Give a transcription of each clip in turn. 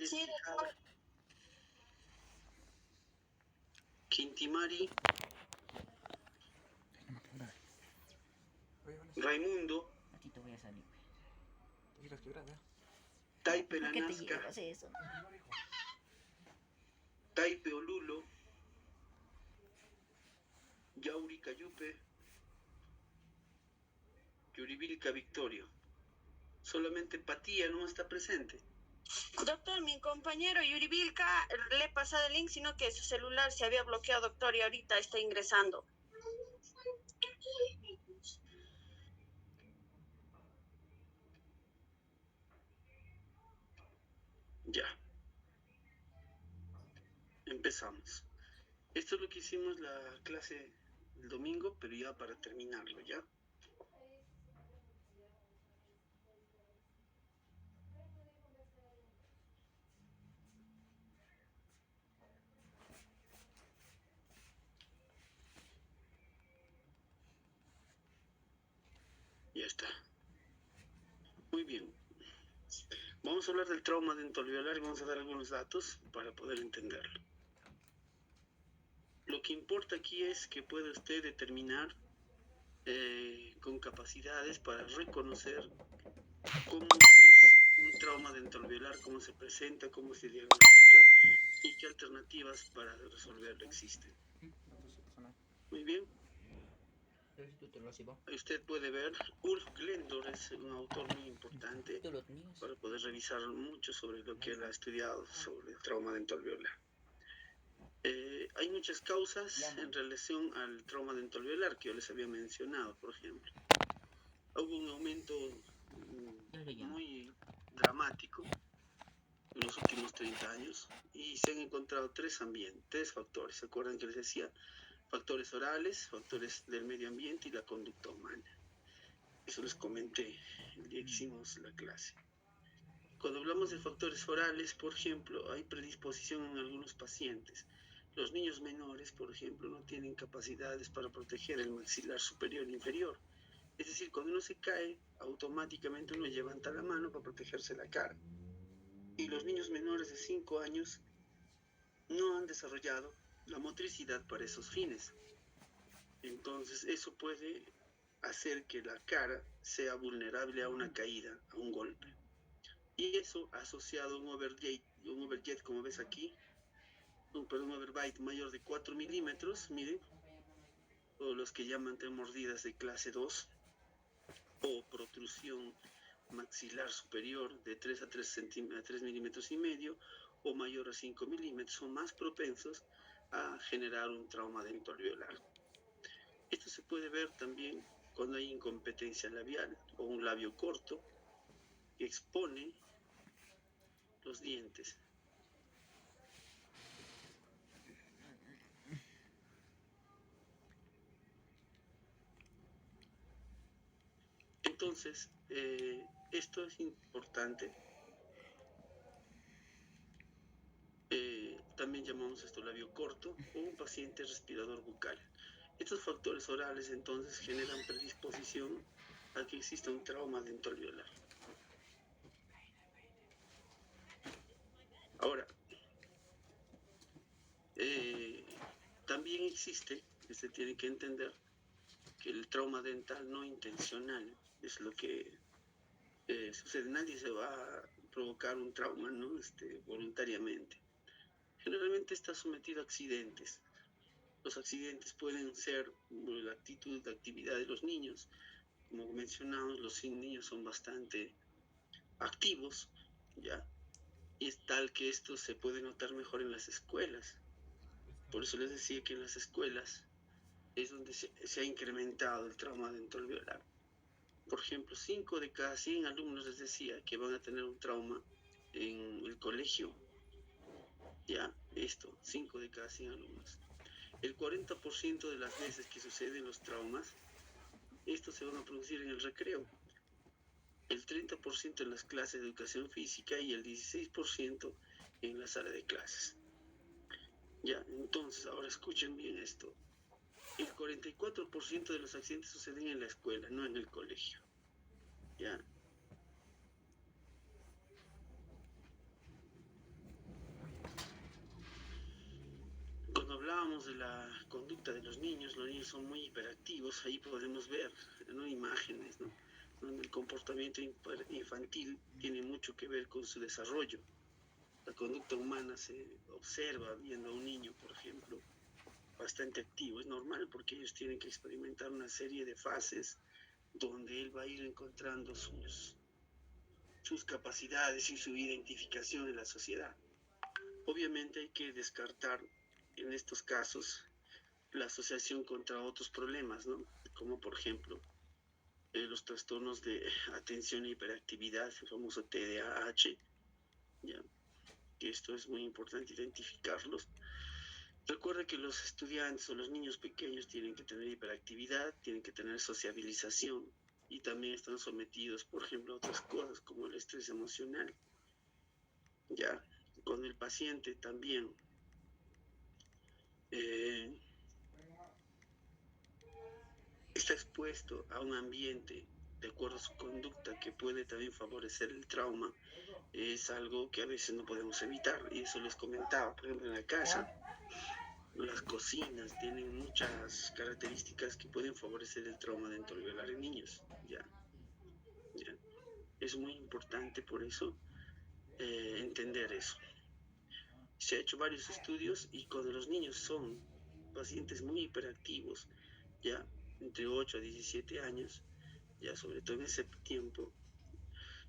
eres Sí, fijada. Quintimari, Raimundo, Aquí te voy a salir. Taipe ¿Por la qué te Nazca, llevas eso? Taipe Olulo, Yauri Cayupe, Yuribilca Victorio. Solamente Patía no está presente. doctor, mi compañero Yuri Vilca le he pasado el link, sino que su celular se había bloqueado, doctor, y ahorita está ingresando. Ya. Empezamos. Esto es lo que hicimos la clase el domingo, pero ya para terminarlo, ¿ya? Ya está. Muy bien. Vamos a hablar del trauma dentoalveolar y vamos a dar algunos datos para poder entenderlo. Lo que importa aquí es que pueda usted determinar con capacidades para reconocer cómo es un trauma dentoalveolar, cómo se presenta, cómo se diagnostica y qué alternativas para resolverlo existen. Muy bien. Usted puede ver, Ulf Glendor es un autor muy importante para poder revisar mucho sobre lo que él ha estudiado sobre el trauma dentoalveolar. Hay muchas causas en relación al trauma dentoalveolar que yo les había mencionado, por ejemplo. Hubo un aumento muy dramático en los últimos 30 años y se han encontrado tres factores. ¿Se acuerdan que les decía? Factores orales, factores del medio ambiente y la conducta humana. Eso les comenté el día que hicimos la clase. Cuando hablamos de factores orales, por ejemplo, hay predisposición en algunos pacientes. Los niños menores, por ejemplo, no tienen capacidades para proteger el maxilar superior e inferior. Es decir, cuando uno se cae, automáticamente uno levanta la mano para protegerse la cara. Y los niños menores de 5 años no han desarrollado la motricidad para esos fines. Entonces, eso puede hacer que la cara sea vulnerable a una caída, a un golpe. Y eso asociado a un overjet como ves aquí, un overbite mayor de 4 milímetros, miren, o los que llaman de mordidas de clase 2, o protrusión maxilar superior de 3 a 3 milímetros y medio, o mayor a 5 milímetros, son más propensos a generar un trauma dentoalveolar. Esto se puede ver también cuando hay incompetencia labial o un labio corto que expone los dientes. Entonces, esto es importante. También llamamos esto labio corto o un paciente respirador bucal. Estos factores orales entonces generan predisposición a que exista un trauma dentoalveolar. Ahora, también existe, se tiene que entender que el trauma dental no intencional es lo que sucede. Nadie se va a provocar un trauma, ¿no? Voluntariamente. Generalmente está sometido a accidentes. Los accidentes pueden ser la actitud de actividad de los niños. Como mencionamos, los niños son bastante activos, ¿ya? Y es tal que esto se puede notar mejor en las escuelas. Por eso les decía que en las escuelas es donde se ha incrementado el trauma dentoalveolar. Por ejemplo, 5 de cada 100 alumnos les decía que van a tener un trauma en el colegio. Ya, 5 de cada 100 alumnos. El 40% de las veces que suceden los traumas, estos se van a producir en el recreo. El 30% en las clases de educación física y el 16% en la sala de clases. Ya, entonces, ahora escuchen bien esto. El 44% de los accidentes suceden en la escuela, no en el colegio. Ya. hablábamos de la conducta de los niños son muy hiperactivos, ahí podemos ver, ¿no?, imágenes, ¿no?, donde el comportamiento infantil tiene mucho que ver con su desarrollo. La conducta humana se observa viendo a un niño, por ejemplo, bastante activo. Es normal porque ellos tienen que experimentar una serie de fases donde él va a ir encontrando sus capacidades y su identificación en la sociedad. Obviamente hay que descartar en estos casos la asociación contra otros problemas, ¿no?, como por ejemplo los trastornos de atención e hiperactividad, el famoso TDAH, ¿ya?, que esto es muy importante identificarlos. Recuerda que los estudiantes o los niños pequeños tienen que tener hiperactividad, tienen que tener sociabilización y también están sometidos, por ejemplo, a otras cosas como el estrés emocional. Ya, con el paciente también está expuesto a un ambiente de acuerdo a su conducta que puede también favorecer el trauma. Es algo que a veces no podemos evitar, y eso les comentaba. Por ejemplo, en la casa, las cocinas tienen muchas características que pueden favorecer el trauma dental-alveolar en niños. Ya. Es muy importante por eso entender eso. Se ha hecho varios estudios y cuando los niños son pacientes muy hiperactivos, ya entre 8 a 17 años, ya sobre todo en ese tiempo,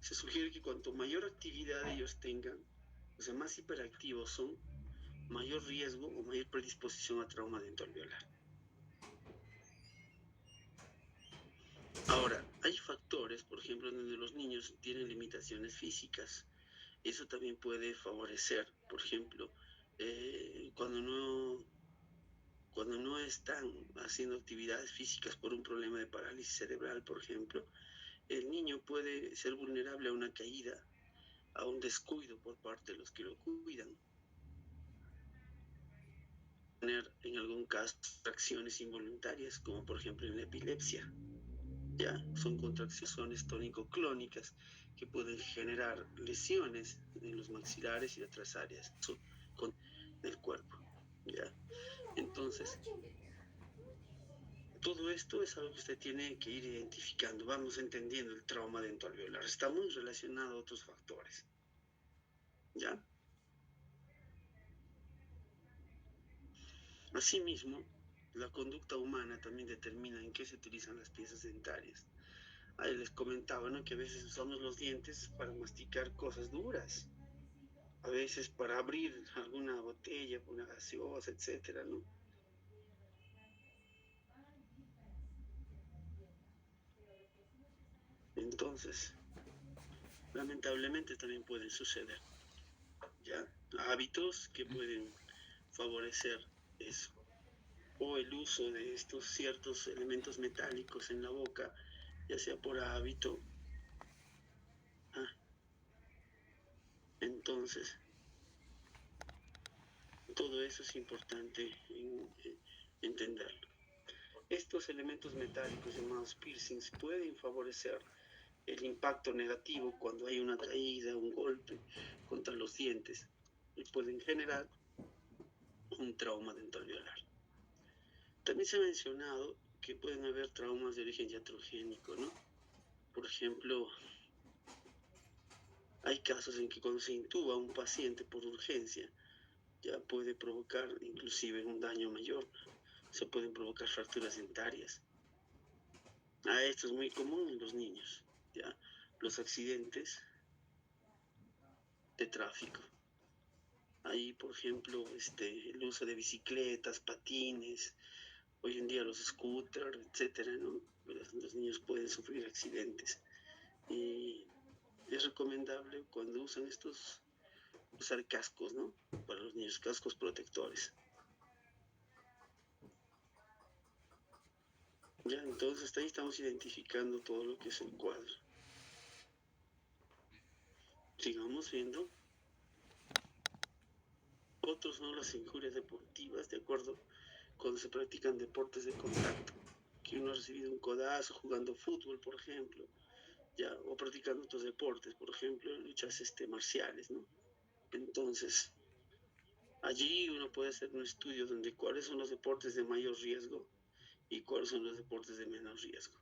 se sugiere que cuanto mayor actividad ellos tengan, o sea, más hiperactivos son, mayor riesgo o mayor predisposición a trauma dental-alveolar. Ahora, hay factores, por ejemplo, donde los niños tienen limitaciones físicas. Eso también puede favorecer, por ejemplo, cuando no están haciendo actividades físicas por un problema de parálisis cerebral, por ejemplo, el niño puede ser vulnerable a una caída, a un descuido por parte de los que lo cuidan. Tener en algún caso contracciones involuntarias, como por ejemplo en la epilepsia. Ya, son contracciones tónico-clónicas que pueden generar lesiones en los maxilares y otras áreas del cuerpo. Ya, entonces, todo esto es algo que usted tiene que ir identificando. Vamos entendiendo el trauma dental-alveolar. Está muy relacionado a otros factores. ¿Ya? Asimismo, la conducta humana también determina en qué se utilizan las piezas dentarias. Ahí les comentaba, ¿no?, que a veces usamos los dientes para masticar cosas duras, a veces para abrir alguna botella, una gaseosa, etcétera, ¿no? Entonces, lamentablemente también pueden suceder, ¿ya?, hábitos que pueden favorecer eso, o el uso de estos ciertos elementos metálicos en la boca, ya sea por hábito. Entonces, todo eso es importante entenderlo. Estos elementos metálicos llamados piercings pueden favorecer el impacto negativo cuando hay una caída, un golpe contra los dientes, y pueden generar un trauma dental-alveolar. También se ha mencionado que pueden haber traumas de origen iatrogénico, ¿no? Por ejemplo, hay casos en que cuando se intuba a un paciente por urgencia, ya puede provocar inclusive un daño mayor. Se pueden provocar fracturas dentarias. Esto es muy común en los niños, ¿ya? Los accidentes de tráfico. Ahí, por ejemplo, el uso de bicicletas, patines, hoy en día los scooters, etcétera, ¿no? Los niños pueden sufrir accidentes. Y es recomendable cuando usan estos, usar cascos, ¿no?, para los niños, cascos protectores. Ya, entonces ahí estamos identificando todo lo que es el cuadro. Sigamos viendo. Otros son las injurias deportivas, de acuerdo, cuando se practican deportes de contacto, que uno ha recibido un codazo jugando fútbol, por ejemplo, ya, o practicando otros deportes, por ejemplo, luchas marciales, ¿no? Entonces, Allí uno puede hacer un estudio donde cuáles son los deportes de mayor riesgo y cuáles son los deportes de menor riesgo.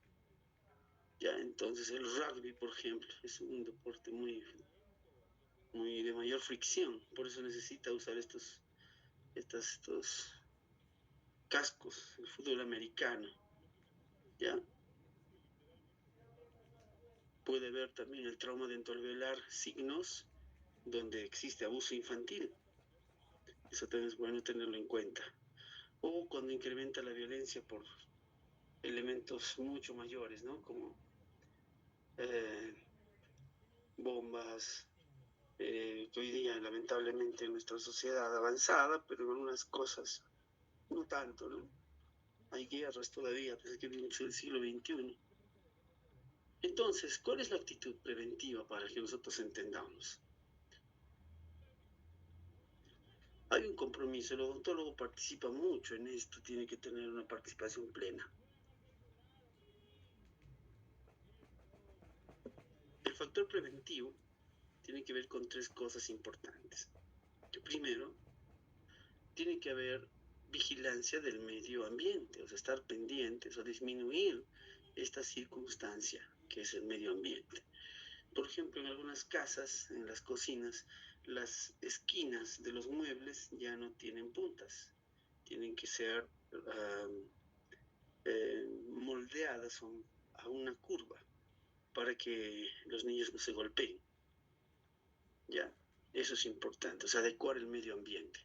Ya, entonces el rugby, por ejemplo, es un deporte muy de mayor fricción, por eso necesita usar estos cascos, el fútbol americano, ¿ya? Puede haber también el trauma dentoalveolar signos donde existe abuso infantil. Eso también es bueno tenerlo en cuenta. O cuando incrementa la violencia por elementos mucho mayores, ¿no? Como bombas, que hoy día lamentablemente en nuestra sociedad avanzada, pero en algunas cosas no tanto, ¿no? Hay guerras todavía, pues que mucho del siglo XXI. Entonces, ¿cuál es la actitud preventiva para que nosotros entendamos? Hay un compromiso, el odontólogo participa mucho en esto, tiene que tener una participación plena. El factor preventivo tiene que ver con 3 cosas importantes. Primero, tiene que haber vigilancia del medio ambiente, o sea, estar pendientes o disminuir esta circunstancia que es el medio ambiente. Por ejemplo, en algunas casas, en las cocinas, las esquinas de los muebles ya no tienen puntas, tienen que ser moldeadas a una curva para que los niños no se golpeen. ¿Ya? Eso es importante, o sea, adecuar el medio ambiente.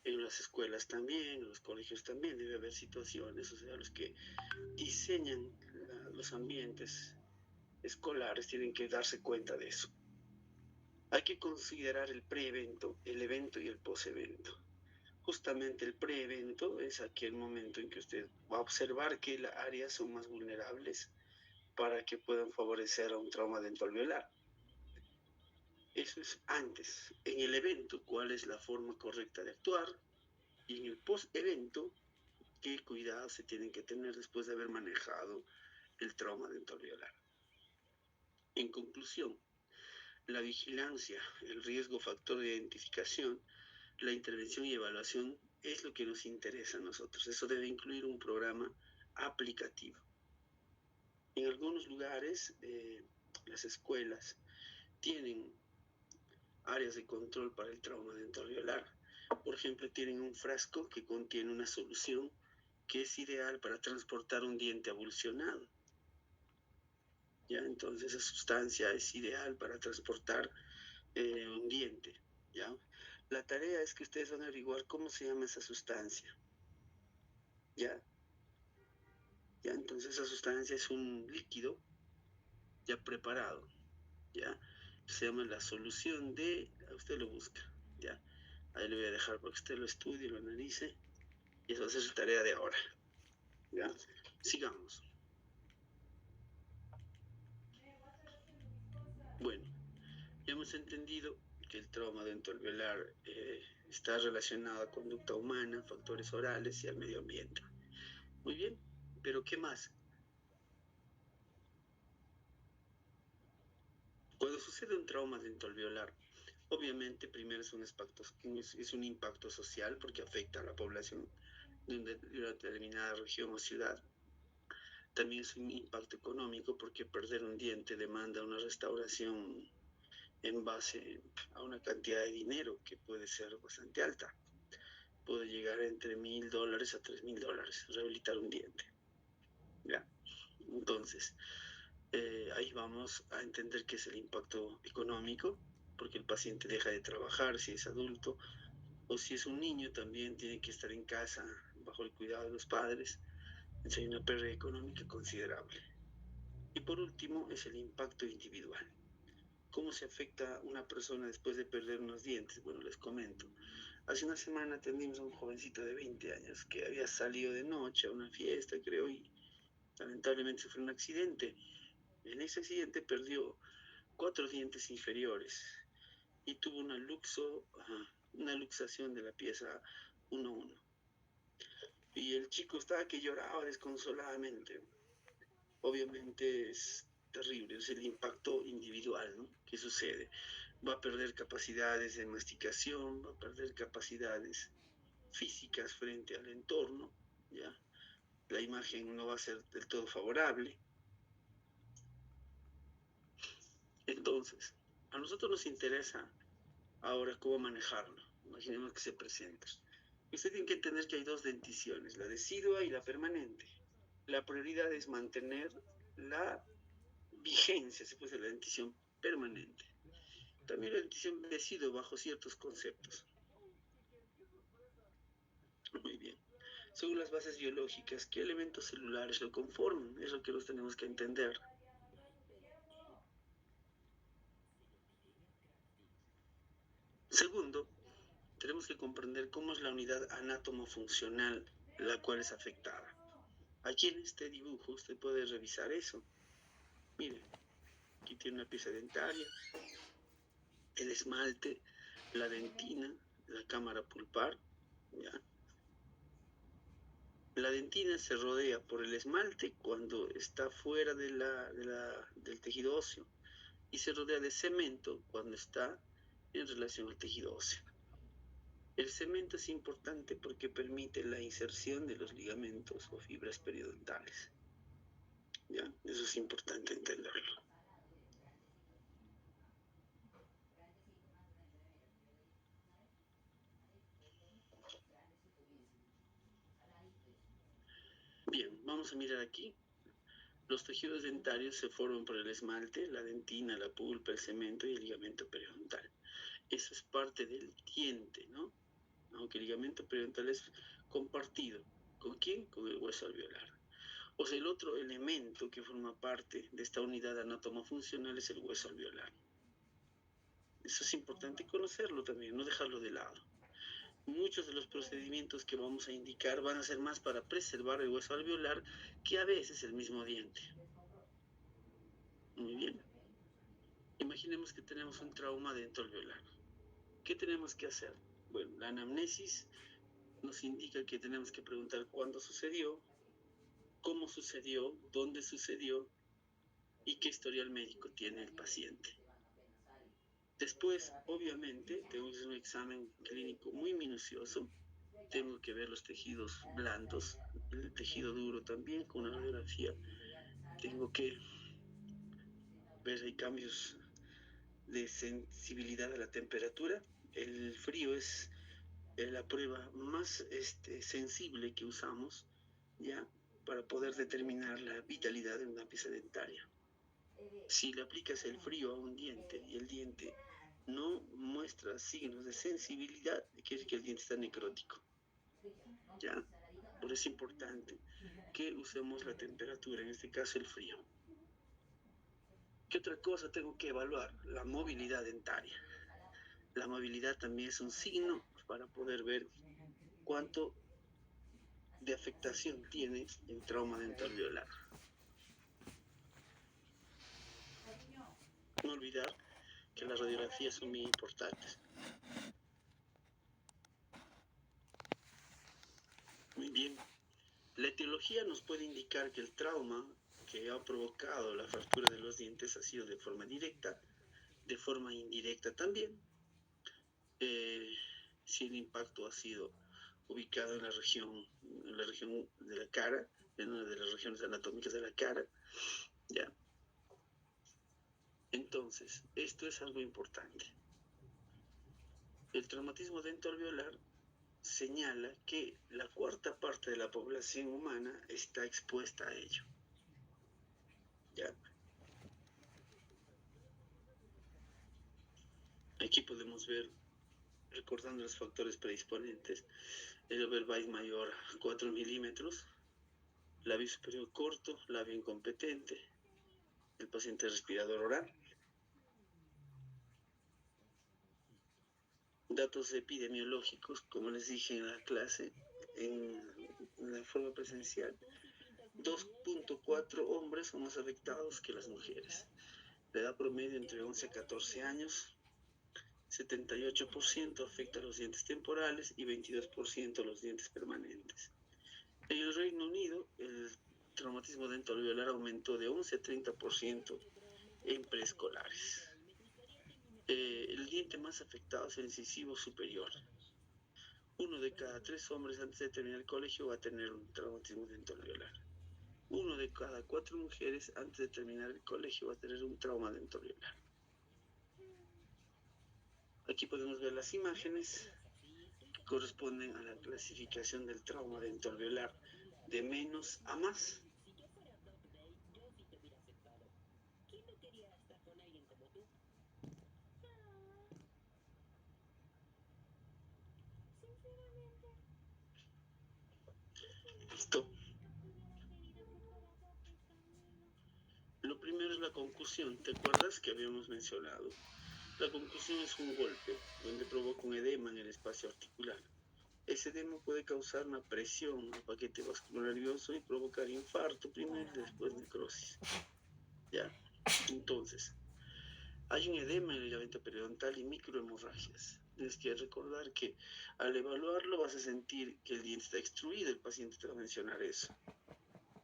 En las escuelas también, en los colegios también debe haber situaciones, o sea, los que diseñan los ambientes escolares tienen que darse cuenta de eso. Hay que considerar el pre-evento, el evento y el post-evento. Justamente el pre-evento es aquel momento en que usted va a observar que las áreas son más vulnerables para que puedan favorecer a un trauma dentoalveolar. Eso es antes. En el evento, ¿cuál es la forma correcta de actuar? Y en el post-evento, ¿qué cuidados se tienen que tener después de haber manejado el trauma dentoalveolar? En conclusión, la vigilancia, el riesgo factor de identificación, la intervención y evaluación es lo que nos interesa a nosotros. Eso debe incluir un programa aplicativo. En algunos lugares, las escuelas tienen áreas de control para el trauma dentoalveolar. Por ejemplo, tienen un frasco que contiene una solución que es ideal para transportar un diente avulsionado. ¿Ya? Entonces, esa sustancia es ideal para transportar un diente. ¿Ya? La tarea es que ustedes van a averiguar cómo se llama esa sustancia. ¿Ya? ¿Ya? Entonces, esa sustancia es un líquido ya preparado. ¿Ya? Se llama la solución de... Usted lo busca. ¿Ya? Ahí le voy a dejar para que usted lo estudie, lo analice. Y esa va a ser su tarea de ahora. ¿Ya? Sigamos. Bueno, ya hemos entendido que el trauma dentoalveolar está relacionado a conducta humana, factores orales y al medio ambiente. Muy bien, pero ¿qué más? Cuando sucede un trauma dentoalveolar, obviamente primero es un impacto social porque afecta a la población de una determinada región o ciudad. También es un impacto económico porque perder un diente demanda una restauración en base a una cantidad de dinero que puede ser bastante alta. Puede llegar entre $1,000 a $3,000 rehabilitar un diente. ¿Ya? Entonces, ahí vamos a entender qué es el impacto económico, porque el paciente deja de trabajar si es adulto, o si es un niño también tiene que estar en casa bajo el cuidado de los padres. Entonces hay una pérdida económica considerable. Y por último es el impacto individual. ¿Cómo se afecta una persona después de perder unos dientes? Bueno, les comento. Hace una semana atendimos a un jovencito de 20 años que había salido de noche a una fiesta, creo, y lamentablemente sufrió un accidente. En ese accidente perdió 4 dientes inferiores y tuvo una luxación de la pieza 1-1. Y el chico estaba que lloraba desconsoladamente. Obviamente es terrible, es el impacto individual, ¿no? ¿Qué sucede? va a perder capacidades de masticación, va a perder capacidades físicas frente al entorno, ¿ya? La imagen no va a ser del todo favorable. Entonces, a nosotros nos interesa ahora cómo manejarlo. Imaginemos que se presenta. Usted tiene que entender que hay dos denticiones, la decidua y la permanente. La prioridad es mantener la vigencia, se puede decir, la dentición permanente. También la dentición decidua bajo ciertos conceptos. Muy bien. Según las bases biológicas, ¿qué elementos celulares lo conforman? Es lo que los tenemos que entender. Segundo, tenemos que comprender cómo es la unidad anátomo-funcional, la cual es afectada. Aquí en este dibujo usted puede revisar eso. Mire, aquí tiene una pieza dentaria, el esmalte, la dentina, la cámara pulpar, ¿ya? La dentina se rodea por el esmalte cuando está fuera del tejido óseo y se rodea de cemento cuando está en relación al tejido óseo. El cemento es importante porque permite la inserción de los ligamentos o fibras periodontales. ¿Ya? Eso es importante entenderlo. Bien, vamos a mirar aquí. Los tejidos dentarios se forman por el esmalte, la dentina, la pulpa, el cemento y el ligamento periodontal. Eso es parte del diente, ¿no? Aunque el ligamento periodontal es compartido. ¿Con quién? Con el hueso alveolar. O sea, el otro elemento que forma parte de esta unidad anatomofuncional es el hueso alveolar. Eso es importante conocerlo también, no dejarlo de lado. Muchos de los procedimientos que vamos a indicar van a ser más para preservar el hueso alveolar que a veces el mismo diente. Muy bien. Imaginemos que tenemos un trauma dentoalveolar. ¿Qué tenemos que hacer? Bueno, la anamnesis nos indica que tenemos que preguntar cuándo sucedió, cómo sucedió, dónde sucedió y qué historial médico tiene el paciente. Después, obviamente, tengo que hacer un examen clínico muy minucioso. Tengo que ver los tejidos blandos, el tejido duro también con una radiografía. Tengo que ver si hay cambios de sensibilidad a la temperatura. El frío es la prueba más sensible que usamos, ¿ya? Para poder determinar la vitalidad de una pieza dentaria. Si le aplicas el frío a un diente y el diente no muestra signos de sensibilidad, quiere decir que el diente está necrótico, ¿ya? Por eso es importante que usemos la temperatura, en este caso el frío. ¿Qué otra cosa tengo que evaluar? La movilidad dentaria. La movilidad también es un signo para poder ver cuánto de afectación tiene el trauma dentoalveolar. No olvidar que las radiografías son muy importantes. Muy bien. La etiología nos puede indicar que el trauma que ha provocado la fractura de los dientes ha sido de forma directa, de forma indirecta también. Si el impacto ha sido ubicado en la región de la cara, en una de las regiones anatómicas de la cara, ¿ya? Entonces, esto es algo importante. El traumatismo dentoalveolar señala que la cuarta parte de la población humana está expuesta a ello. ¿Ya? Aquí podemos ver, recordando los factores predisponentes, el overbite mayor a 4 milímetros, labio superior corto, labio incompetente, el paciente respirador oral. Datos epidemiológicos, como les dije en la clase, en la forma presencial, 2.4 hombres son más afectados que las mujeres. La edad promedio entre 11 a 14 años, 78% afecta a los dientes temporales y 22% a los dientes permanentes. En el Reino Unido, el traumatismo dentoalveolar aumentó de 11 a 30% en preescolares. más afectado es el incisivo superior. 1 de cada 3 hombres antes de terminar el colegio va a tener un traumatismo dentoalveolar. 1 de cada 4 mujeres antes de terminar el colegio va a tener un trauma dentoalveolar. Aquí podemos ver las imágenes que corresponden a la clasificación del trauma dentoalveolar de menos a más. Listo. Lo primero es la concusión. ¿Te acuerdas que habíamos mencionado? La concusión es un golpe donde provoca un edema en el espacio articular. Ese edema puede causar una presión al paquete vascular nervioso y provocar infarto primero y después necrosis. ¿Ya? Entonces, hay un edema en el ligamento periodontal y microhemorragias. Tienes que recordar que al evaluarlo vas a sentir que el diente está extruido, el paciente te va a mencionar eso.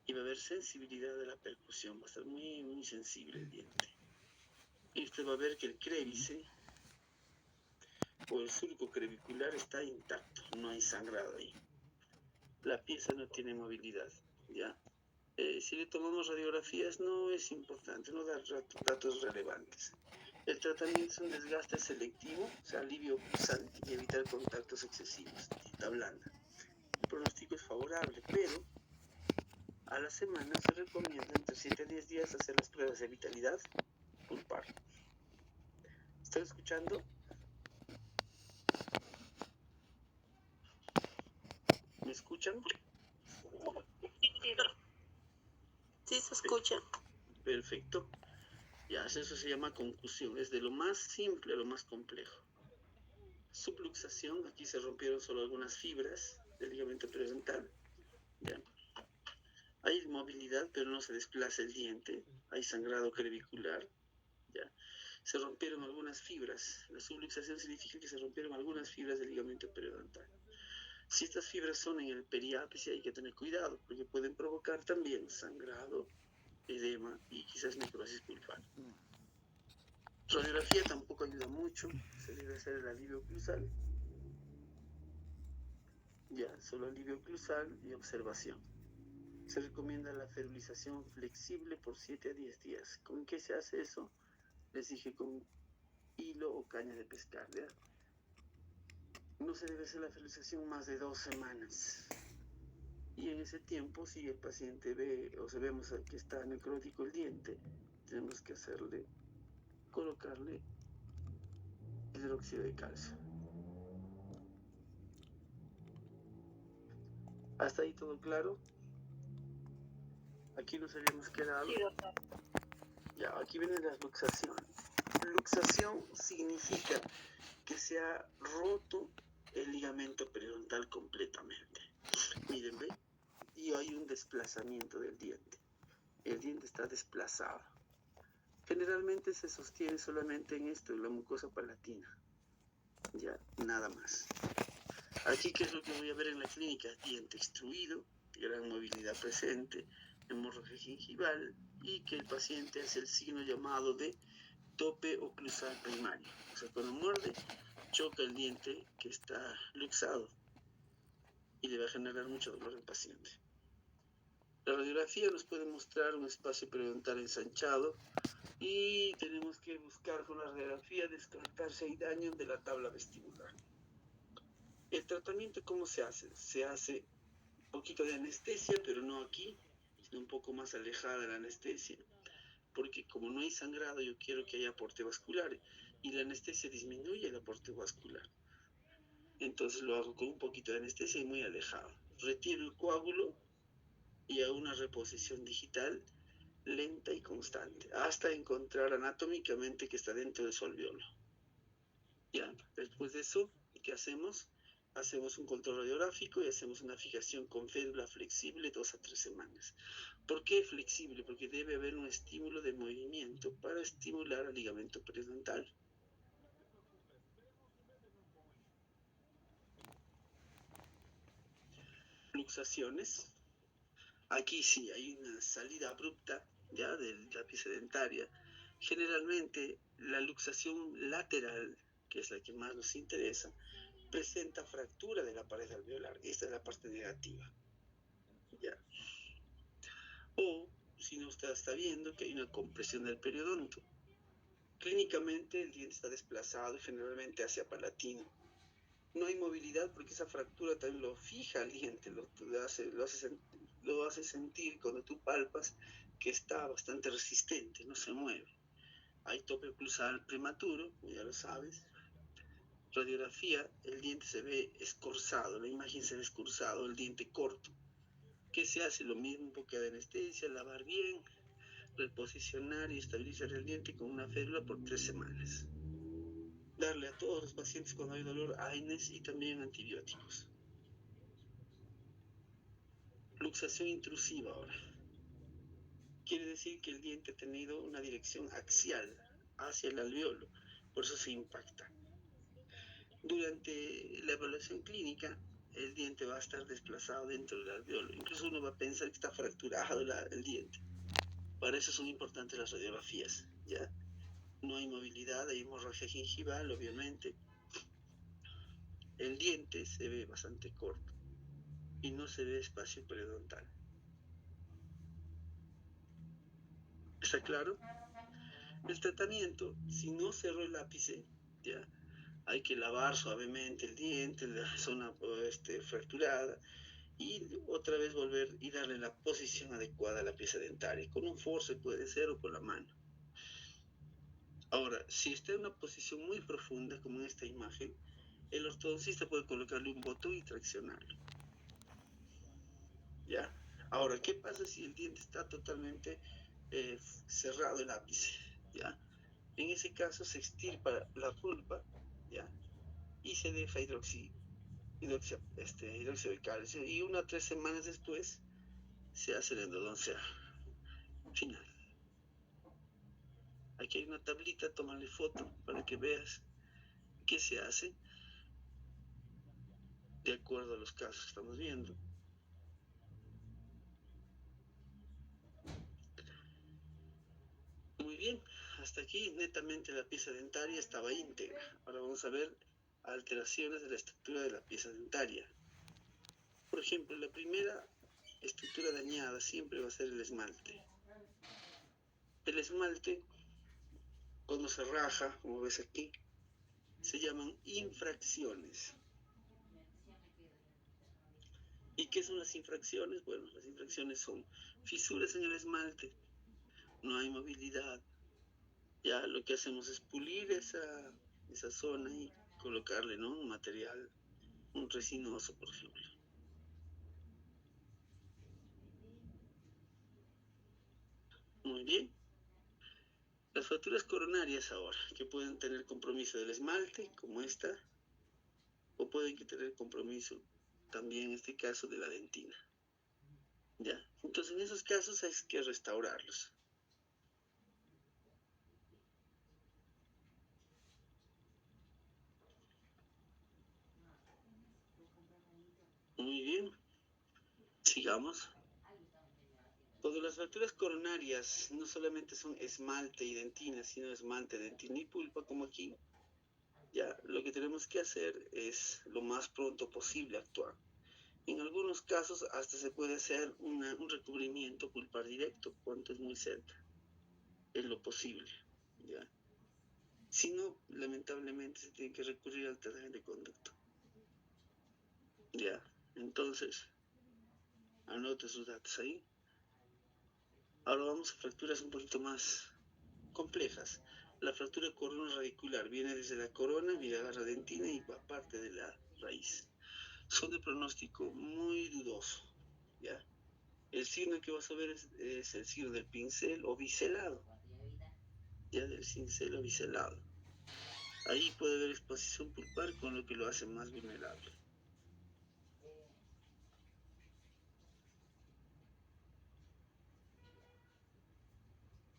Y va a haber sensibilidad de la percusión, va a estar muy, muy sensible el diente. Y usted va a ver que el crébice o el surco crevicular está intacto, no hay sangrado ahí. La pieza no tiene movilidad, ¿ya? Si le tomamos radiografías no es importante, no da datos relevantes. El tratamiento es un desgaste selectivo, o sea, alivio pulsante y evitar contactos excesivos, tinta blanda. El pronóstico es favorable, pero a la semana se recomienda entre 7 a 10 días hacer las pruebas de vitalidad pulpar. ¿Están escuchando? ¿Me escuchan? Sí, se escucha. Perfecto. Ya, eso se llama concusión. Es de lo más simple a lo más complejo. Subluxación, aquí se rompieron solo algunas fibras del ligamento periodontal. ¿Ya? Hay movilidad, pero no se desplaza el diente. Hay sangrado crevicular. ¿Ya? Se rompieron algunas fibras. La subluxación significa que se rompieron algunas fibras del ligamento periodontal. Si estas fibras son en el periápice hay que tener cuidado, porque pueden provocar también sangrado, edema y quizás necrosis pulpar. Radiografía tampoco ayuda mucho, se debe hacer el alivio oclusal. Ya, solo alivio oclusal y observación. Se recomienda la ferulización flexible por 7 a 10 días. ¿Con qué se hace eso? Les dije con hilo o caña de pescar, ¿ya? No se debe hacer la ferulización más de 2 semanas. Y en ese tiempo, si el paciente ve o vemos que está necrótico el diente, tenemos que colocarle hidróxido de calcio. ¿Hasta ahí todo claro? Aquí nos habíamos quedado. Sí, doctor. Ya, aquí vienen las luxaciones. Luxación significa que se ha roto el ligamento periodontal completamente. Miren, ¿ve? Y hay un desplazamiento del diente. El diente está desplazado. Generalmente se sostiene solamente en esto, en la mucosa palatina. Ya, nada más. Aquí, ¿qué es lo que voy a ver en la clínica? Diente extruido, gran movilidad presente, hemorragia gingival y que el paciente hace el signo llamado de tope oclusal primario. O sea, cuando muerde, choca el diente que está luxado y le va a generar mucho dolor al paciente. La radiografía nos puede mostrar un espacio periodontal ensanchado y tenemos que buscar con la radiografía descartar si hay daño de la tabla vestibular. El tratamiento, ¿cómo se hace? Se hace un poquito de anestesia, pero no aquí, sino un poco más alejada de la anestesia, porque como no hay sangrado, yo quiero que haya aporte vascular y la anestesia disminuye el aporte vascular. Entonces lo hago con un poquito de anestesia y muy alejado. Retiro el coágulo y hago una reposición digital lenta y constante, hasta encontrar anatómicamente que está dentro de su alveolo. Ya, después de eso, ¿qué hacemos? Hacemos un control radiográfico y hacemos una fijación con férula flexible 2 a 3 semanas. ¿Por qué flexible? Porque debe haber un estímulo de movimiento para estimular al ligamento periodontal. Luxaciones. Aquí sí hay una salida abrupta ya de la pieza dentaria. Generalmente la luxación lateral que es la que más nos interesa, presenta fractura de la pared alveolar. Esta es la parte negativa. ¿Ya? O, si no, usted está viendo que hay una compresión del periodonto. Clínicamente el diente está desplazado y generalmente hacia palatino. No hay movilidad porque esa fractura también lo fija al diente, lo hace sentir cuando tú palpas que está bastante resistente, no se mueve. Hay tope oclusal prematuro, ya lo sabes. Radiografía, el diente se ve escorzado, la imagen se ve escorzado, el diente corto. ¿Qué se hace? Lo mismo, un poco de anestesia, lavar bien, reposicionar y estabilizar el diente con una férula por 3 semanas. Darle a todos los pacientes cuando hay dolor AINES y también antibióticos. Luxación intrusiva ahora. Quiere decir que el diente ha tenido una dirección axial hacia el alveolo, por eso se impacta. Durante la evaluación clínica, el diente va a estar desplazado dentro del alveolo. Incluso uno va a pensar que está fracturado el diente. Para eso son importantes las radiografías, ¿ya? No hay movilidad, hay hemorragia gingival, obviamente. El diente se ve bastante corto y no se ve espacio periodontal. ¿Está claro? El tratamiento, si no cerró el ápice, ya, hay que lavar suavemente el diente, la zona fracturada, y otra vez volver y darle la posición adecuada a la pieza dentaria. Con un force puede ser o con la mano. Ahora, si está en una posición muy profunda, como en esta imagen, el ortodoncista puede colocarle un botón y traccionarlo. ¿Ya? Ahora, ¿qué pasa si el diente está totalmente cerrado el ápice? ¿Ya? En ese caso se extirpa la pulpa, ¿ya? Y se deja hidroxia de calcio, y 1 a 3 semanas después se hace la endodoncia final. Aquí hay una tablita, tómale foto para que veas qué se hace de acuerdo a los casos que estamos viendo. Muy bien, hasta aquí netamente la pieza dentaria estaba íntegra. Ahora vamos a ver alteraciones de la estructura de la pieza dentaria. Por ejemplo, la primera estructura dañada siempre va a ser el esmalte. El esmalte, cuando se raja, como ves aquí, se llaman infracciones. ¿Y qué son las infracciones? Bueno, las infracciones son fisuras en el esmalte, no hay movilidad. Ya lo que hacemos es pulir esa zona y colocarle, ¿no?, un material, un resinoso, por ejemplo. Muy bien. Las fracturas coronarias ahora, que pueden tener compromiso del esmalte, como esta, o pueden tener compromiso también, en este caso, de la dentina. ¿Ya? Entonces, en esos casos hay que restaurarlos. Muy bien. Sigamos. Cuando las fracturas coronarias no solamente son esmalte y dentina, sino esmalte, dentina y pulpa, como aquí, ya lo que tenemos que hacer es lo más pronto posible actuar. En algunos casos hasta se puede hacer un recubrimiento pulpar directo cuando es muy cerca, es lo posible, ¿ya? Si no, lamentablemente se tiene que recurrir al tratamiento de conducto, ¿ya? Entonces, anote sus datos ahí. Ahora vamos a fracturas un poquito más complejas. La fractura corona radicular viene desde la corona, vía la dentina y va parte de la raíz. Son de pronóstico muy dudoso, ¿ya? El signo que vas a ver es el signo del pincel o biselado, ya, del cincel o biselado. Ahí puede haber exposición pulpar, con lo que lo hace más vulnerable.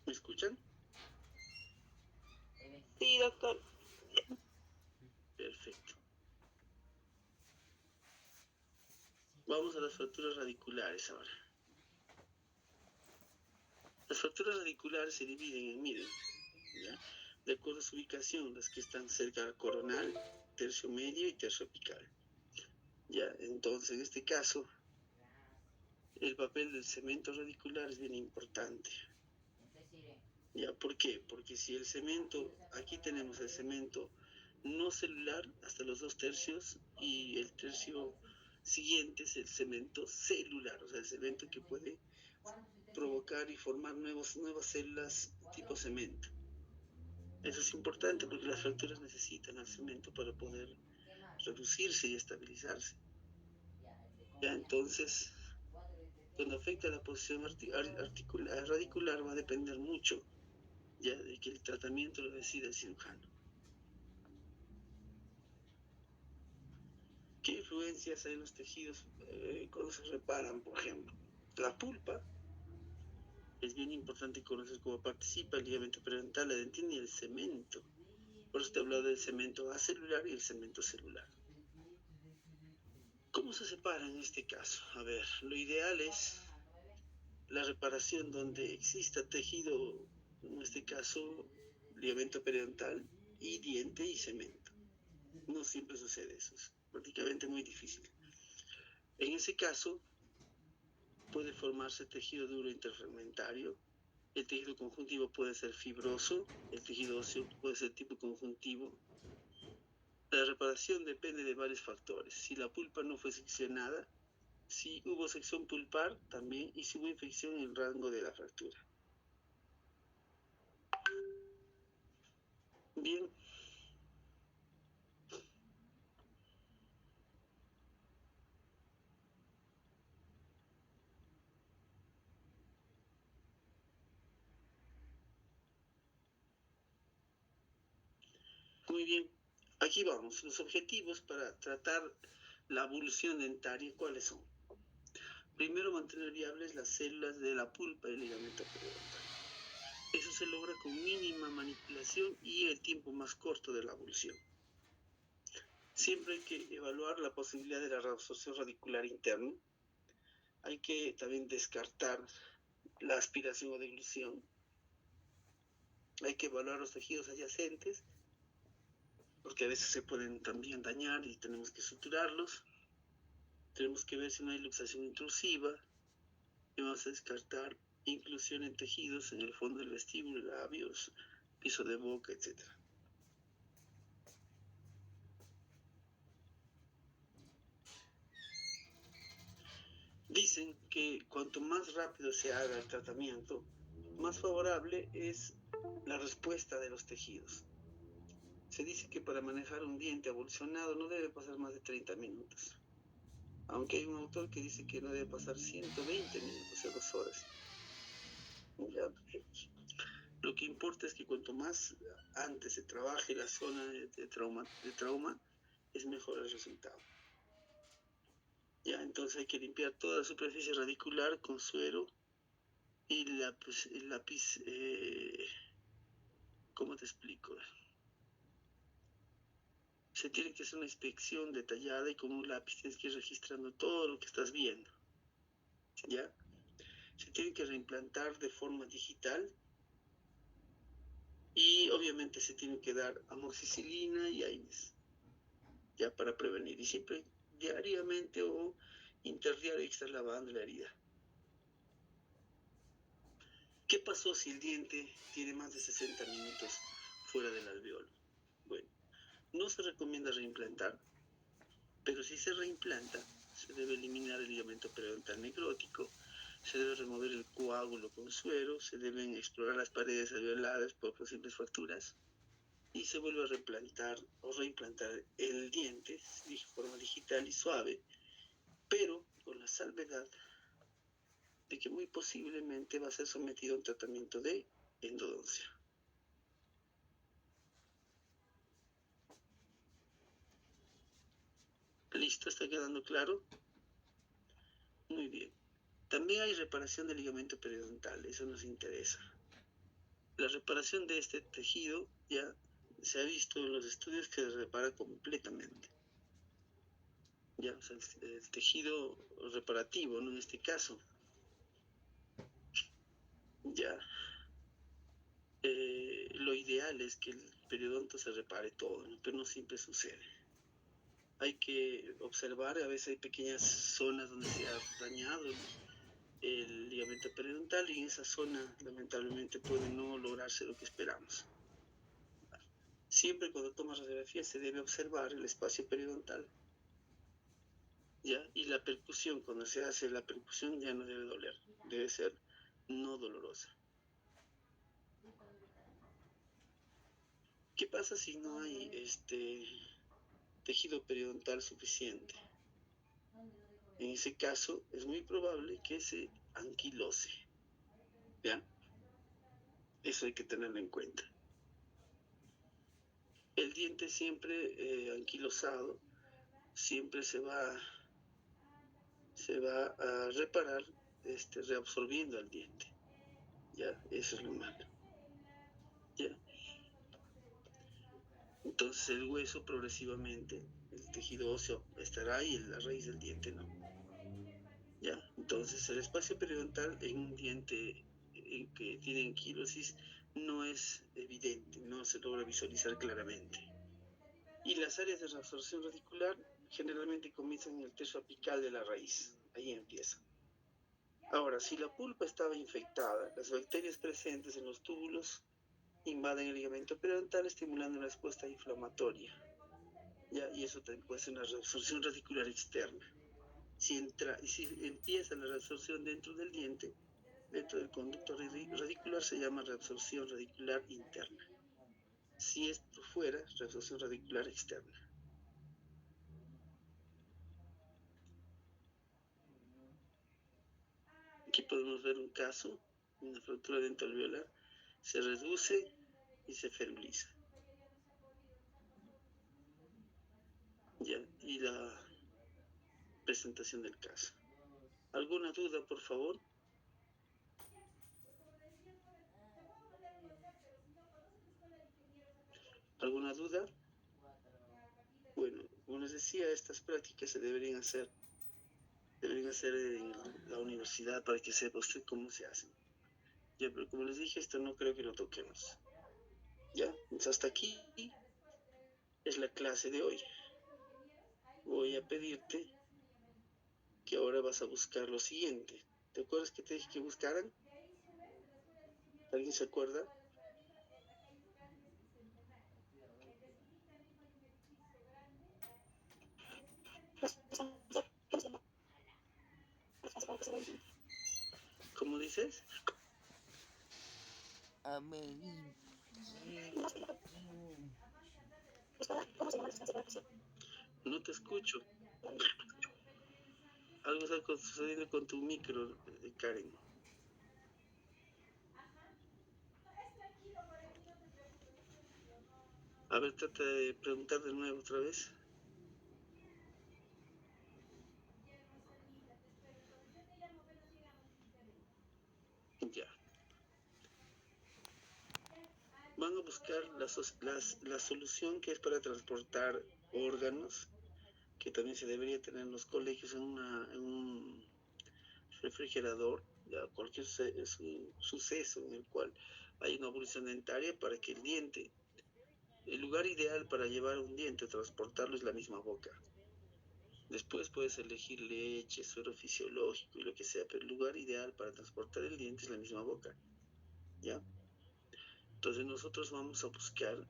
¿Me escuchan? Sí, doctor. Perfecto. Vamos a las fracturas radiculares ahora. Las fracturas radiculares se dividen en, miren, ¿ya? de acuerdo a su ubicación, las que están cerca al coronal, tercio medio y tercio apical. Ya, entonces en este caso, el papel del cemento radicular es bien importante. ¿Ya? ¿Por qué? Porque si el cemento, aquí tenemos el cemento no celular hasta los 2 tercios y el tercio siguiente es el cemento celular, o sea, el cemento que puede provocar y formar nuevas células tipo cemento. Eso es importante porque las fracturas necesitan al cemento para poder reducirse y estabilizarse. Ya, entonces, cuando afecta la posición radicular va a depender mucho ya de que el tratamiento lo decida el cirujano. ¿Qué influencias hay en los tejidos cuando se reparan, por ejemplo? La pulpa es bien importante conocer cómo participa el ligamento periodontal, la dentina y el cemento. Por eso te he hablado del cemento acelular y el cemento celular. ¿Cómo se separa en este caso? A ver, lo ideal es la reparación donde exista tejido, en este caso, ligamento periodontal y diente y cemento. No siempre sucede eso, es prácticamente muy difícil. En ese caso, puede formarse tejido duro interfragmentario. El tejido conjuntivo puede ser fibroso, el tejido óseo puede ser tipo conjuntivo. La reparación depende de varios factores. Si la pulpa no fue seccionada, si hubo sección pulpar también y si hubo infección en el rango de la fractura. Bien. Muy bien. Aquí vamos. Los objetivos para tratar la evolución dentaria, ¿cuáles son? Primero, mantener viables las células de la pulpa y el ligamento periodontal. Eso se logra con mínima manipulación y el tiempo más corto de la evolución. Siempre hay que evaluar la posibilidad de la reabsorción radicular interna. Hay que también descartar la aspiración o deglución. Hay que evaluar los tejidos adyacentes, porque a veces se pueden también dañar y tenemos que suturarlos. Tenemos que ver si no hay luxación intrusiva. Y vamos a descartar inclusión en tejidos en el fondo del vestíbulo, labios, piso de boca, etc. Dicen que cuanto más rápido se haga el tratamiento, más favorable es la respuesta de los tejidos. Se dice que para manejar un diente evolucionado no debe pasar más de 30 minutos. Aunque hay un autor que dice que no debe pasar 120 minutos, o sea, 2 horas. Ya, lo que importa es que cuanto más antes se trabaje la zona de trauma, es mejor el resultado. Ya, entonces hay que limpiar toda la superficie radicular con suero y el lápiz, ¿cómo te explico? Se tiene que hacer una inspección detallada y con un lápiz tienes que ir registrando todo lo que estás viendo. ¿Ya? Se tiene que reimplantar de forma digital y obviamente se tiene que dar amoxicilina y AINES, ya para prevenir. Y siempre diariamente o interdiario hay que estar lavando la herida. ¿Qué pasó si el diente tiene más de 60 minutos fuera del alveolo? Bueno, no se recomienda reimplantar, pero si se reimplanta, se debe eliminar el ligamento periodontal necrótico, se debe remover el coágulo con suero, se deben explorar las paredes alveolares por posibles fracturas y se vuelve a reimplantar el diente de forma digital y suave, pero con la salvedad de que muy posiblemente va a ser sometido a un tratamiento de endodoncia. ¿Listo? ¿Está quedando claro? Muy bien. También hay reparación del ligamento periodontal, eso nos interesa. La reparación de este tejido ya se ha visto en los estudios que se repara completamente. Ya, o sea, el tejido reparativo, ¿no? En este caso, ya lo ideal es que el periodonto se repare todo, ¿no? Pero no siempre sucede. Hay que observar, a veces hay pequeñas zonas donde se ha dañado el ligamento periodontal y en esa zona lamentablemente puede no lograrse lo que esperamos. Siempre cuando tomas radiografía se debe observar el espacio periodontal, ¿ya? Y la percusión, cuando se hace la percusión ya no debe doler, debe ser no dolorosa. ¿Qué pasa si no hay tejido periodontal suficiente? En ese caso es muy probable que se anquilose, ¿ya? Eso hay que tenerlo en cuenta. El diente siempre anquilosado siempre se va a reparar reabsorbiendo al diente, ¿ya? Eso es lo malo, ¿ya? Entonces el hueso progresivamente, el tejido óseo estará ahí, la raíz del diente no, ¿ya? Entonces el espacio periodontal en un diente que tiene anquilosis no es evidente, no se logra visualizar claramente. Y las áreas de reabsorción radicular generalmente comienzan en el tercio apical de la raíz, ahí empieza. Ahora, si la pulpa estaba infectada, las bacterias presentes en los túbulos invaden el ligamento periodontal estimulando una respuesta inflamatoria, ¿ya? Y eso también puede ser una reabsorción radicular externa. Si empieza la reabsorción dentro del diente, dentro del conducto radicular, se llama reabsorción radicular interna. Si es por fuera, reabsorción radicular externa. Aquí podemos ver un caso, una fractura dental-alveolar, se reduce y se feruliza. ¿Ya? Y la presentación del caso. ¿Alguna duda, por favor? ¿Alguna duda? Bueno, como les decía, estas prácticas se deberían hacer en la universidad para que sepa usted cómo se hacen. Ya, pero como les dije, esto no creo que lo toquemos. Ya, entonces hasta aquí es la clase de hoy. Voy a pedirte que ahora vas a buscar lo siguiente. ¿Te acuerdas que te dije que buscaran? ¿Alguien se acuerda? ¿Cómo dices? No te escucho. Algo está sucediendo con tu micro, Karen. A ver, trata de preguntar de nuevo otra vez. Ya. Van a buscar la solución que es para transportar órganos, que también se debería tener en los colegios en un refrigerador, ya cualquier suceso en el cual hay una abolición dentaria para que el lugar ideal para llevar un diente, transportarlo es la misma boca. Después puedes elegir leche, suero fisiológico y lo que sea, pero el lugar ideal para transportar el diente es la misma boca, ¿ya? Entonces nosotros vamos a buscar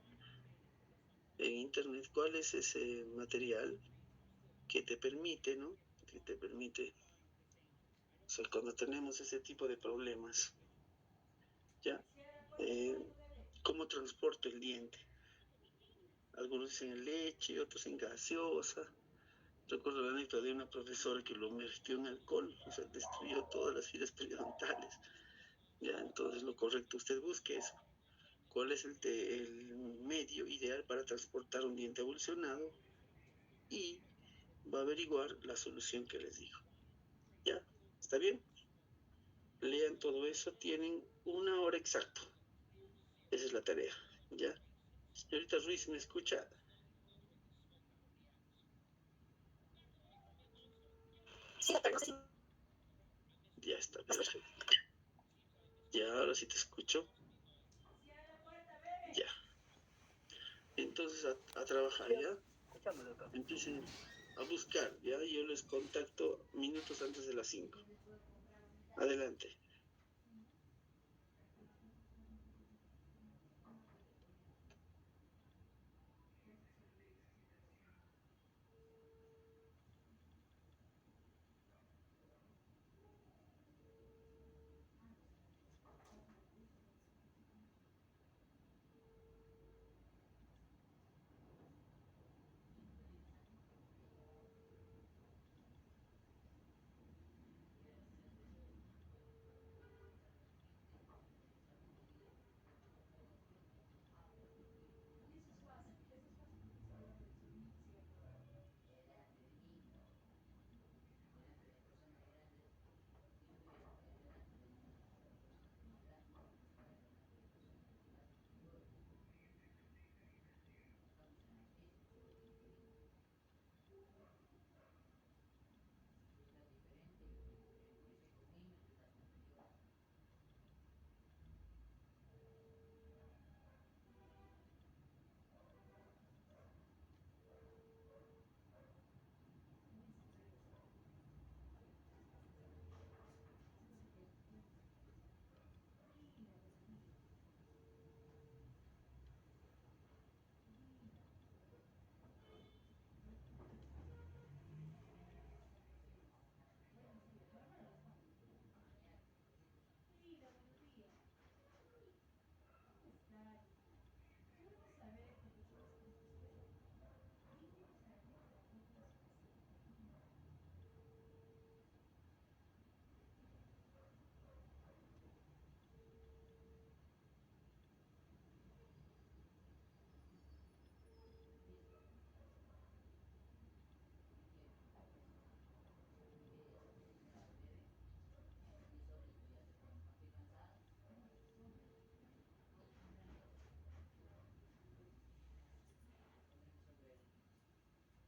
en internet cuál es ese material que te permite, ¿no? Que te permite, o sea, cuando tenemos ese tipo de problemas, ¿ya? ¿Cómo transporto el diente? Algunos dicen en leche, otros en gaseosa. Recuerdo la anécdota de una profesora que lo metió en alcohol, o sea, destruyó todas las fibras periodontales. Ya, entonces lo correcto, usted busque eso. ¿Cuál es el medio ideal para transportar un diente evolucionado? Y va a averiguar la solución que les digo. ¿Ya? ¿Está bien? Lean todo eso, tienen 1 hora exacta. Esa es la tarea. ¿Ya? Señorita Ruiz, ¿me escucha? Sí, pero sí. Ya está, perfecto. Ya, ahora sí te escucho. Ya. Entonces a trabajar, ¿ya? Empiecen a buscar, ¿ya? Yo les contacto minutos antes de las 5. Adelante.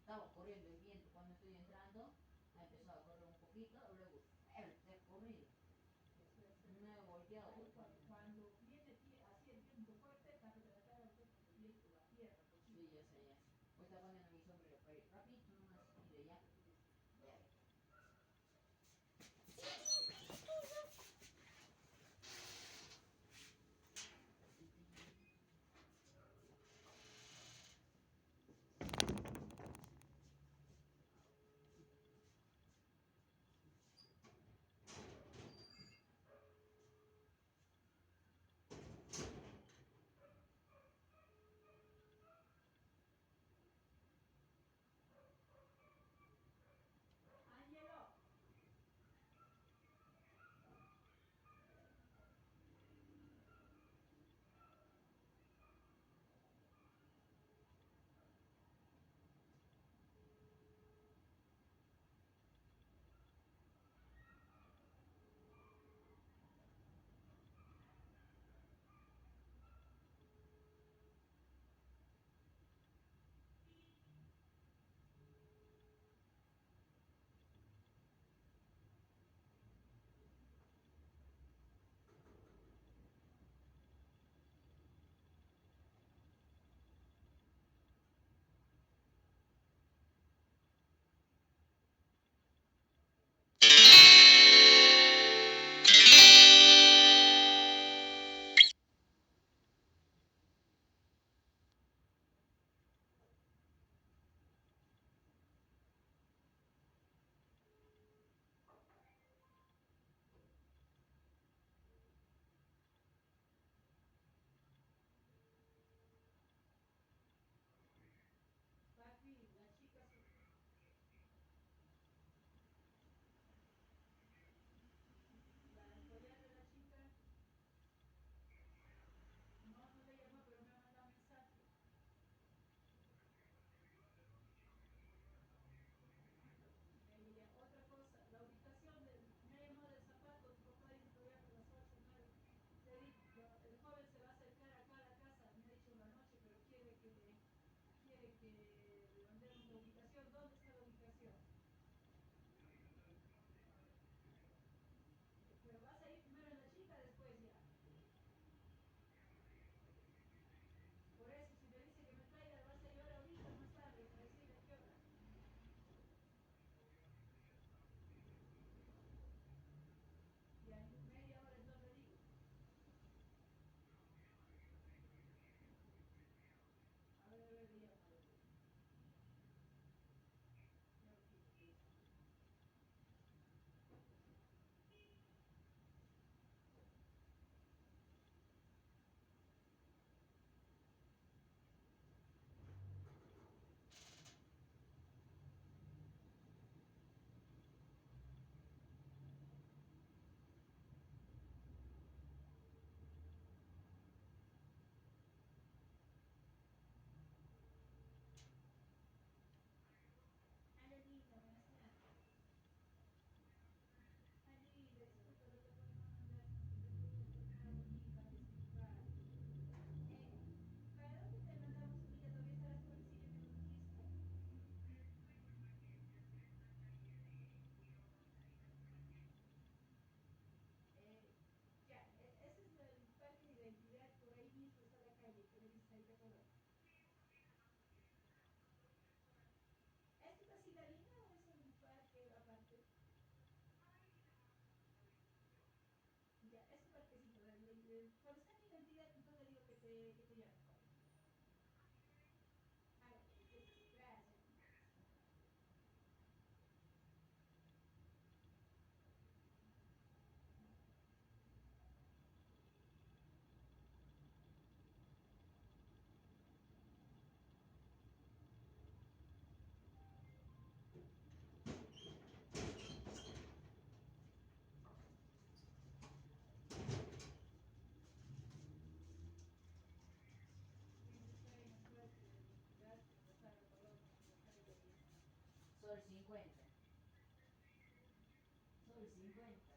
Estaba corriendo el viento cuando estoy entrando, ha empezado a correr un poquito, luego fuerte ha corrido. No he volteado. Cuando viene así el viento fuerte, tape la cara porque el viento la tierra. Sí, ya sé, ya sé. Voy a estar poniendo mi sombrero para ir rapidito nomás, mire ya. Ya. 50. Sobre 50.